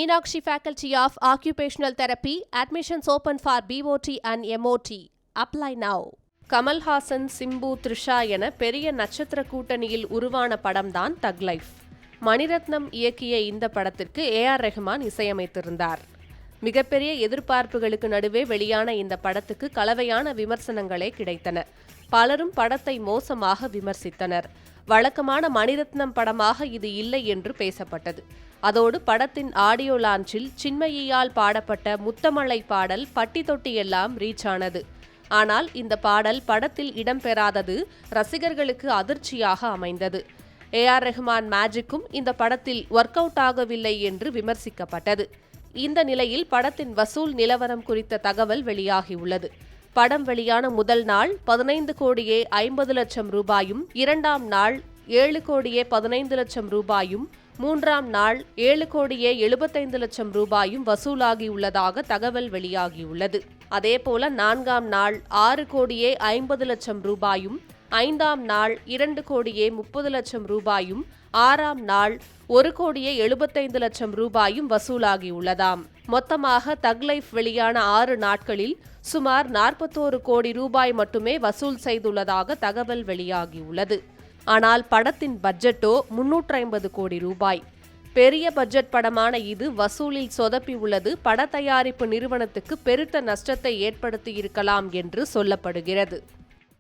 Meenakshi Faculty of Occupational Therapy, admissions open for BOT and MOT. Apply now. Kamal Haasan, Simbu, Trisha என பெரிய நட்சத்திர கூட்டணியில் உருவான படம்தான் தக் லைஃப். மணிரத்னம் இயக்கிய இந்த படத்திற்கு ஏஆர் ரஹ்மான் இசையமைத்திருந்தார். மிகப்பெரிய எதிர்பார்ப்புகளுக்கு நடுவே வெளியான இந்த படத்துக்கு கலவையான விமர்சனங்களே கிடைத்தன. பலரும் படத்தை மோசமாக விமர்சித்தனர். வழக்கமான மணிரத்னம் படமாக இது இல்லை என்று பேசப்பட்டது. அதோடு படத்தின் ஆடியோ லான்ச்சில் சின்மயியால் பாடப்பட்ட முத்தமழை பாடல் பட்டி தொட்டி எல்லாம் ரீச் ஆனது. ஆனால் இந்த பாடல் படத்தில் இடம்பெறாதது ரசிகர்களுக்கு அதிர்ச்சியாக அமைந்தது. ஏஆர் ரஹ்மான் மேஜிக்கும் இந்த படத்தில் ஒர்க் அவுட் ஆகவில்லை என்று விமர்சிக்கப்பட்டது. இந்த நிலையில் படத்தின் வசூல் நிலவரம் குறித்த தகவல் வெளியாகியுள்ளது. படம் வெளியான முதல் நாள் 15 கோடியே 50 லட்சம் ரூபாயும், இரண்டாம் நாள் 7 கோடியே 15 லட்சம் ரூபாயும், மூன்றாம் நாள் 7 கோடியே 75 லட்சம் ரூபாயும் வசூலாகியுள்ளதாக தகவல் வெளியாகியுள்ளது. அதேபோல 4ஆம் நாள் 6 கோடியே 50 லட்சம் ரூபாயும், 5ஆம் நாள் 2 கோடியே 30 லட்சம் ரூபாயும், 6ஆம் நாள் 1 கோடியே 75 லட்சம் ரூபாயும் வசூலாகியுள்ளதாம். மொத்தமாக தக் லைஃப் வெளியான 6 நாட்களில் சுமார் 41 கோடி ரூபாய் மட்டுமே வசூல் செய்துள்ளதாக தகவல் வெளியாகியுள்ளது. ஆனால் படத்தின் பட்ஜெட்டோ 350 கோடி ரூபாய். பெரிய பட்ஜெட் படமான இது வசூலில் சொதப்பி உள்ளது பட தயாரிப்பு நிறுவனத்துக்கு பெருத்த நஷ்டத்தை ஏற்படுத்தியிருக்கலாம் என்று சொல்லப்படுகிறது.